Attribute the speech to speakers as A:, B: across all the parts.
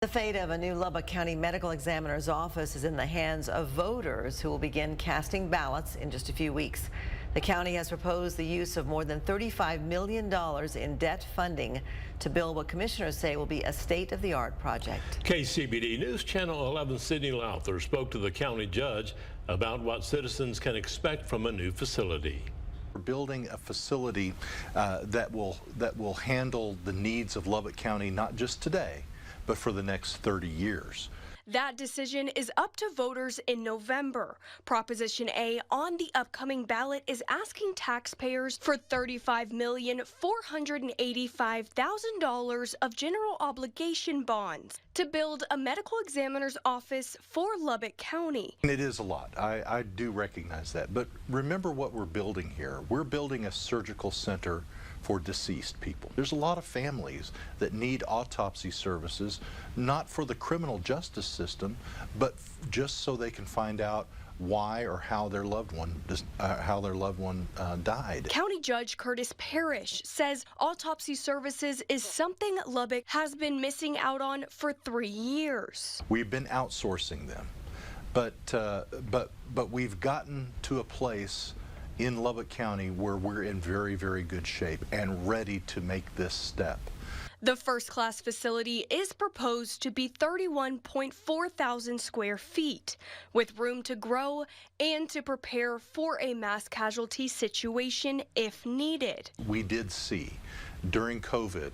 A: The fate of a new Lubbock County medical examiner's office is in the hands of voters who will begin casting ballots in just a few weeks. The county has proposed the use of more than $35 million in debt funding to build what commissioners say will be a state-of-the-art project.
B: KCBD News Channel 11 Sydney Lowther spoke to the county judge about what citizens can expect from a new facility.
C: We're building a facility that will handle the needs of Lubbock County, not just today, but for the next 30 years.
D: That decision is up to voters in November. Proposition A on the upcoming ballot is asking taxpayers for $35,485,000 of general obligation bonds to build a medical examiner's office for Lubbock County.
C: It is a lot. I do recognize that. But remember what we're building here. We're building a surgical center for deceased people. There's a lot of families that need autopsy services, not for the criminal justice system, but just so they can find out why or how their loved one died.
D: County Judge Curtis Parrish says autopsy services is something Lubbock has been missing out on for 3 years.
C: We've been outsourcing them, but we've gotten to a place in Lubbock County where we're in very, very good shape and ready to make this step.
D: The first-class facility is proposed to be 31.4 thousand square feet, with room to grow and to prepare for a mass casualty situation if needed.
C: We did see during COVID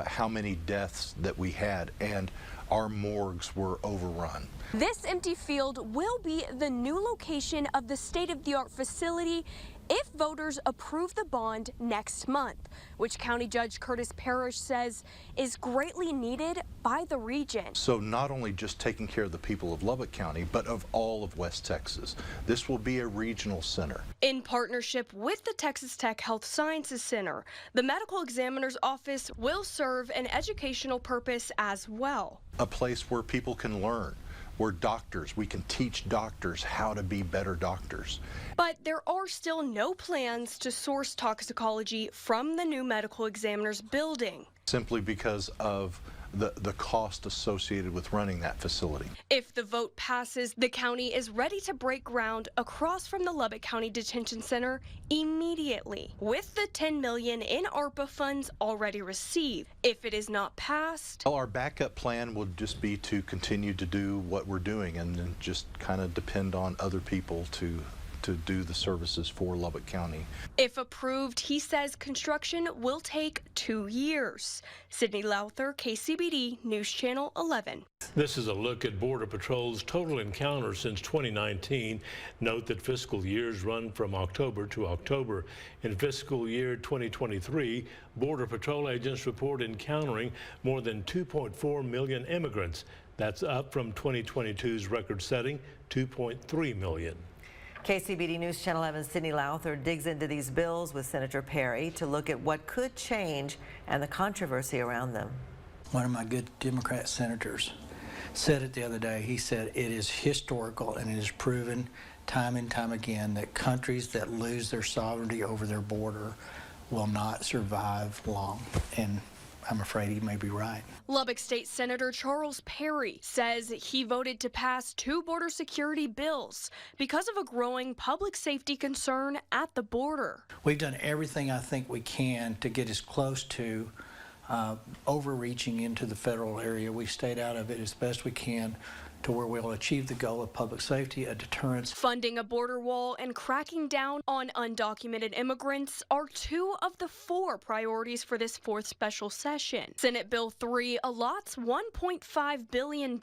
C: how many deaths that we had, and our morgues were overrun.
D: This empty field will be the new location of the state-of-the-art facility if voters approve the bond next month, which County Judge Curtis Parrish says is greatly needed by the region.
C: So not only just taking care of the people of Lubbock County, but of all of West Texas. This will be a regional center.
D: In partnership with the Texas Tech Health Sciences Center, the medical examiner's office will serve an educational purpose as well.
C: A place where people can learn. We're doctors. We can teach doctors how to be better doctors.
D: But there are still no plans to source toxicology from the new medical examiner's building,
C: simply because of the cost associated with running that facility.
D: If the vote passes, the county is ready to break ground across from the Lubbock County Detention Center immediately, with the $10 million in ARPA funds already received. If it is not passed,
C: well, our backup plan will just be to continue to do what we're doing and then just kind of depend on other people to do the services for Lubbock County.
D: If approved, he says construction will take 2 years. Sydney Lowther, KCBD News Channel 11.
B: This is a look at Border Patrol's total encounters since 2019. Note that fiscal years run from October to October. In fiscal year 2023, Border Patrol agents report encountering more than 2.4 million immigrants. That's up from 2022's record-setting 2.3 million.
A: KCBD News Channel 11 Sydney Lowther digs into these bills with Senator Perry to look at what could change and the controversy around them.
E: One of my good Democrat senators said it the other day. He said it is historical and it is proven time and time again that countries that lose their sovereignty over their border will not survive long. And I'm afraid he may be right.
D: Lubbock State Senator Charles Perry says he voted to pass 2 border security bills because of a growing public safety concern at the border.
E: We've done everything I think we can to get as close to overreaching into the federal area. We stayed out of it as best we can to where we'll achieve the goal of public safety, a deterrence.
D: Funding a border wall and cracking down on undocumented immigrants are 2 of the 4 priorities for this 4th special session. Senate Bill 3 allots $1.5 billion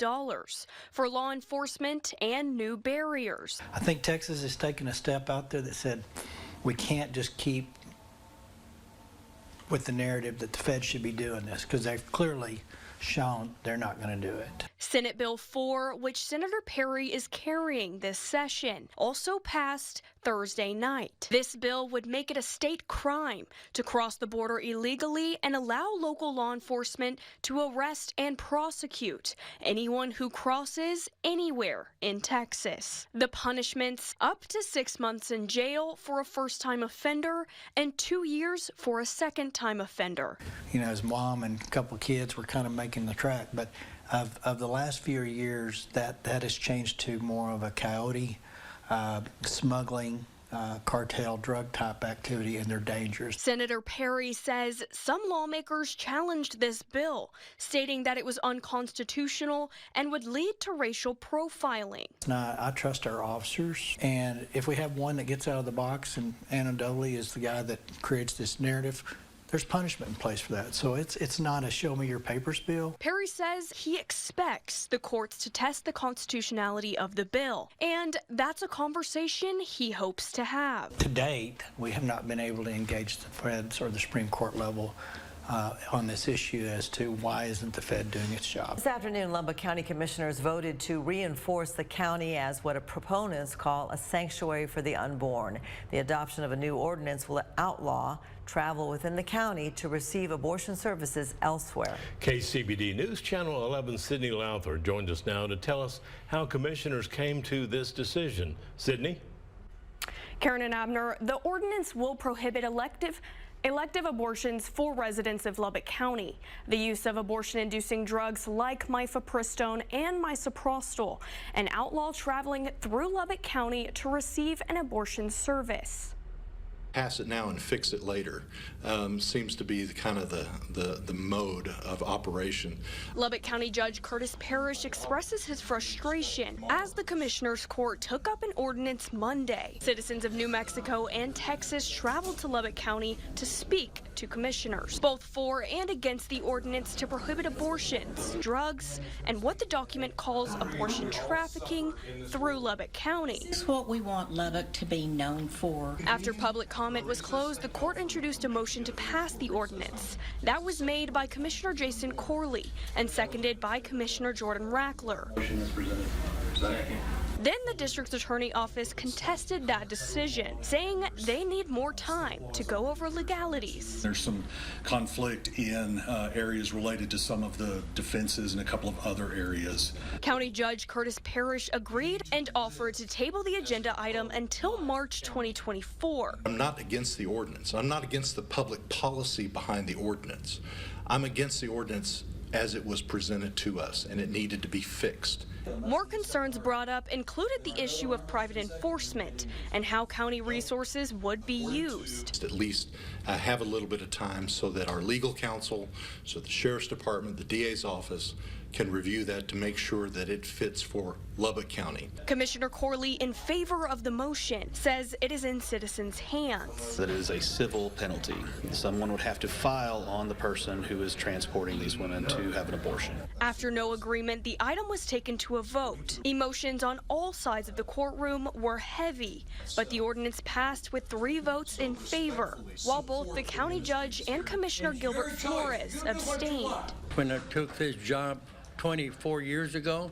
D: for law enforcement and new barriers.
E: I think Texas has taken a step out there that said we can't just keep with the narrative that the feds should be doing this, because they've clearly shown they're not going to do it.
D: Senate Bill 4, which Senator Perry is carrying this session, also passed Thursday night. This bill would make it a state crime to cross the border illegally and allow local law enforcement to arrest and prosecute anyone who crosses anywhere in Texas. The punishments up to 6 months in jail for a first-time offender and 2 years for a second-time offender.
E: You know, his mom and a couple of kids were kind of making the track, but Of the last few years, that has changed to more of a coyote, smuggling, cartel drug type activity, and they're dangerous.
D: Senator Perry says some lawmakers challenged this bill, stating that it was unconstitutional and would lead to racial profiling.
E: Now, I trust our officers, and if we have one that gets out of the box, and anecdotally is the guy that creates this narrative, there's punishment in place for that. So it's not a show me your papers bill.
D: Perry says he expects the courts to test the constitutionality of the bill, and that's a conversation he hopes to have.
E: To date, we have not been able to engage the feds or the Supreme Court level on this issue as to why isn't the Fed doing its job.
A: This afternoon, Lubbock County Commissioners voted to reinforce the county as what proponents call a sanctuary for the unborn. The adoption of a new ordinance will outlaw travel within the county to receive abortion services elsewhere.
B: KCBD News Channel 11 Sydney Lowther joins us now to tell us how commissioners came to this decision. Sydney?
D: Karen and Abner, the ordinance will prohibit elective abortions for residents of Lubbock County. The use of abortion-inducing drugs like mifepristone and misoprostol, and outlaw traveling through Lubbock County to receive an abortion service.
C: Pass it now and fix it later seems to be kind of the mode of operation.
D: Lubbock County Judge Curtis Parrish expresses his frustration as the Commissioners Court took up an ordinance Monday. Citizens of New Mexico and Texas traveled to Lubbock County to speak to commissioners, both for and against the ordinance to prohibit abortions, drugs, and what the document calls abortion trafficking through Lubbock County.
F: It's what we want Lubbock to be known for.
D: After public comment was closed, the court introduced a motion to pass the ordinance. That was made by Commissioner Jason Corley and seconded by Commissioner Jordan Rackler. Then the district's attorney office contested that decision, saying they need more time to go over legalities.
G: There's some conflict in areas related to some of the defenses and a couple of other areas.
D: County Judge Curtis Parrish agreed and offered to table the agenda item until March 2024.
C: I'm not against the ordinance. I'm not against the public policy behind the ordinance. I'm against the ordinance as it was presented to us, and it needed to be fixed.
D: More concerns brought up included the issue of private enforcement and how county resources would be used.
C: At least have a little bit of time so that our legal counsel, so the Sheriff's Department, the DA's office can review that to make sure that it fits for Lubbock County.
D: Commissioner Corley, in favor of the motion, says it is in citizens' hands.
H: That it is a civil penalty. Someone would have to file on the person who is transporting these women to have an abortion.
D: After no agreement, the item was taken to a vote. Emotions on all sides of the courtroom were heavy, but the ordinance passed with 3 votes in favor, while both the county judge and Commissioner Gilbert Flores abstained.
I: When I took this job 24 years ago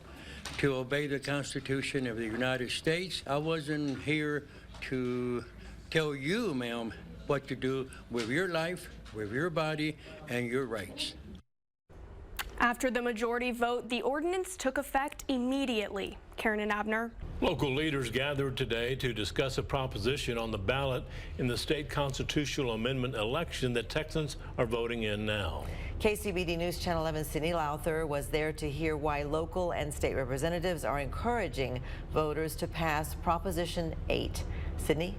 I: to obey the Constitution of the United States, I wasn't here to tell you, ma'am, what to do with your life, with your body, and your rights.
D: After the majority vote, the ordinance took effect immediately. Karen and Abner.
B: Local leaders gathered today to discuss a proposition on the ballot in the state constitutional amendment election that Texans are voting in now.
A: KCBD News Channel 11 Sydney Lowther was there to hear why local and state representatives are encouraging voters to pass Proposition 8. Sydney?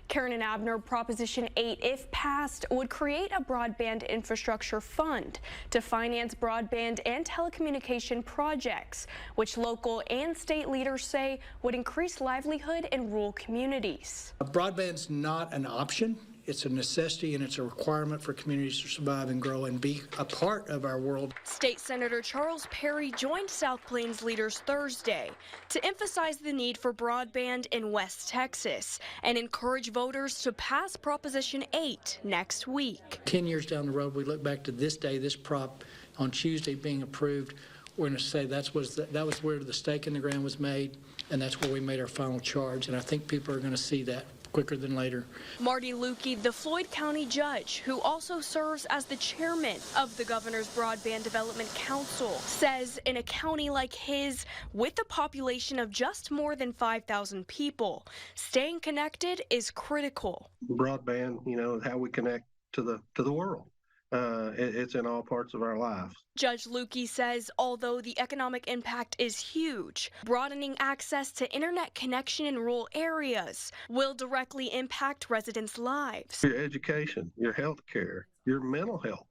D: Karen and Abner, Proposition 8, if passed, would create a broadband infrastructure fund to finance broadband and telecommunication projects, which local and state leaders say would increase livelihood in rural communities.
E: Broadband's not an option. It's a necessity, and it's a requirement for communities to survive and grow and be a part of our world.
D: State Senator Charles Perry joined South Plains leaders Thursday to emphasize the need for broadband in West Texas and encourage voters to pass Proposition 8 next week.
E: 10 years down the road, we look back to this day, this prop on Tuesday being approved. We're going to say that was where the stake in the ground was made, and that's where we made our final charge. And I think people are going to see that quicker than later.
D: Marty Lukey, the Floyd County judge, who also serves as the chairman of the Governor's Broadband Development Council, says in a county like his, with a population of just more than 5,000 people, staying connected is critical.
J: Broadband, you know, how we connect to the world. It's in all parts of our lives.
D: Judge Lukey says although the economic impact is huge, broadening access to internet connection in rural areas will directly impact residents' lives.
J: Your education, your health care, your mental health,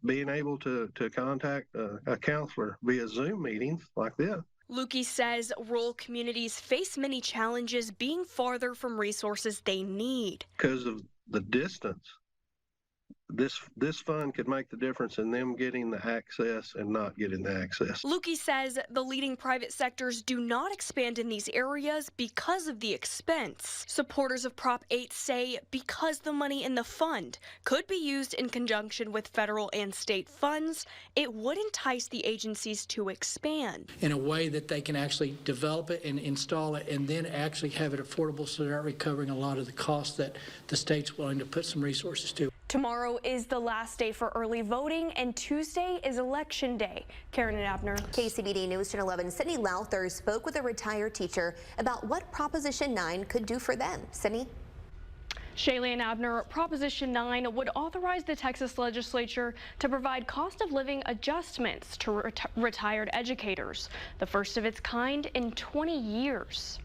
J: being able to contact a counselor via Zoom meetings like this.
D: Lukey says rural communities face many challenges being farther from resources they need.
J: Because of the distance, this fund could make the difference in them getting the access and not getting the access.
D: Lukey says the leading private sectors do not expand in these areas because of the expense. Supporters of Prop 8 say because the money in the fund could be used in conjunction with federal and state funds, it would entice the agencies to expand.
E: In a way that they can actually develop it and install it and then actually have it affordable so they're recovering a lot of the costs that the state's willing to put some resources to.
D: Tomorrow is the last day for early voting, and Tuesday is Election Day. Karen and Abner.
K: KCBD News Channel 11 Sydney Lowther spoke with a retired teacher about what Proposition 9 could do for them. Sydney?
D: Shaylee and Abner, Proposition 9 would authorize the Texas legislature to provide cost of living adjustments to retired educators, the first of its kind in 20 years.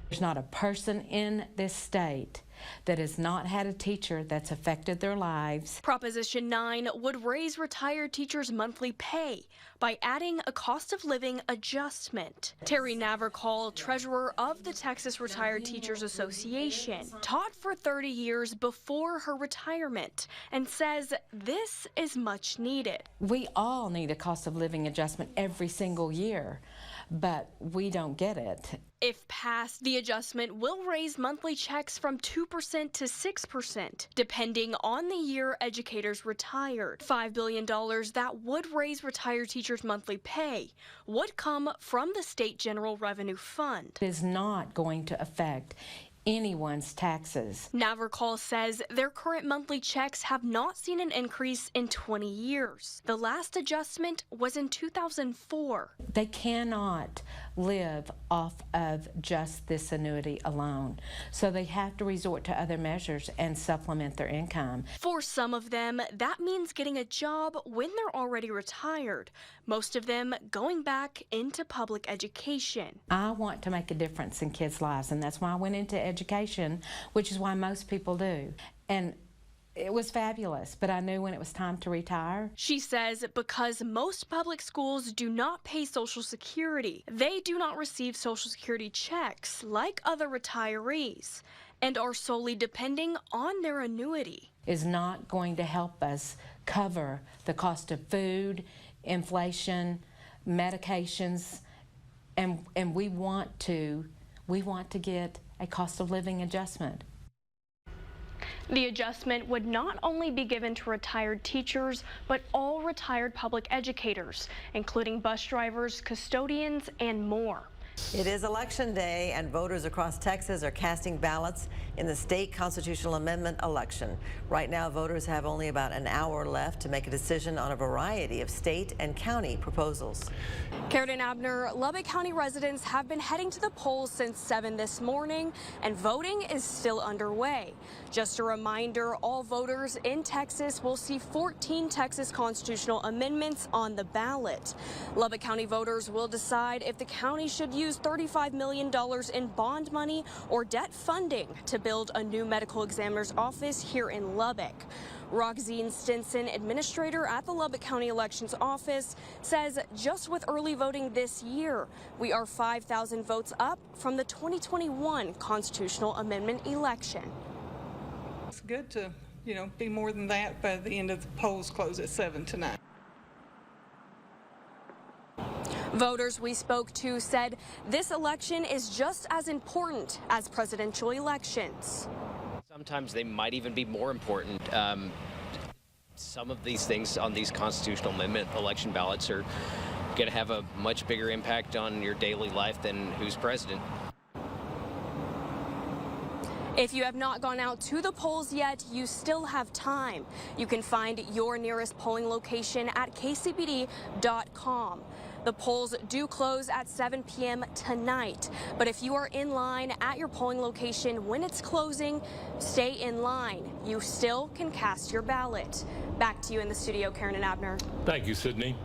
L: There's not a person in this state that has not had a teacher that's affected their lives.
D: Proposition 9 would raise retired teachers' monthly pay by adding a cost of living adjustment. Terry Navarcall, treasurer of the Texas Retired Teachers Association, taught for 30 years before her retirement and says this is much needed.
L: We all need a cost of living adjustment every single year, but we don't get it.
D: If passed, the adjustment will raise monthly checks from 2% to 6%, depending on the year educators retired. $5 billion that would raise retired teachers' monthly pay would come from the State General Revenue Fund.
L: It is not going to affect anyone's taxes.
D: Navarcall says their current monthly checks have not seen an increase in 20 years. The last adjustment was in 2004.
L: They cannot live off of just this annuity alone, so they have to resort to other measures and supplement their income.
D: For some of them, that means getting a job when they're already retired, most of them going back into public education.
L: I want to make a difference in kids' lives, and that's why I went into education, which is why most people do. And it was fabulous, but I knew when it was time to retire.
D: She says because most public schools do not pay Social Security, they do not receive Social Security checks like other retirees and are solely depending on their annuity.
L: Is not going to help us cover the cost of food, inflation, medications, and we want to get a cost of living adjustment.
D: The adjustment would not only be given to retired teachers, but all retired public educators, including bus drivers, custodians, and more.
A: It is Election Day, and voters across Texas are casting ballots in the state constitutional amendment election. Right now, voters have only about an hour left to make a decision on a variety of state and county proposals.
D: Karen and Abner, Lubbock County residents have been heading to the polls since 7 this morning, and voting is still underway. Just a reminder, all voters in Texas will see 14 Texas constitutional amendments on the ballot. Lubbock County voters will decide if the county should use $35 million in bond money or debt funding to build a new medical examiner's office here in Lubbock. Roxine Stinson, administrator at the Lubbock County Elections Office, says just with early voting this year, we are 5,000 votes up from the 2021 constitutional amendment election.
M: It's good to, be more than that by the end of the polls close at 7 tonight.
D: Voters we spoke to said this election is just as important as presidential elections.
N: Sometimes they might even be more important. Some of these things on these constitutional amendment election ballots are going to have a much bigger impact on your daily life than who's president.
D: If you have not gone out to the polls yet, you still have time. You can find your nearest polling location at kcbd.com. The polls do close at 7 p.m. tonight, but if you are in line at your polling location when it's closing, stay in line. You still can cast your ballot. Back to you in the studio, Karen and Abner.
B: Thank you, Sydney.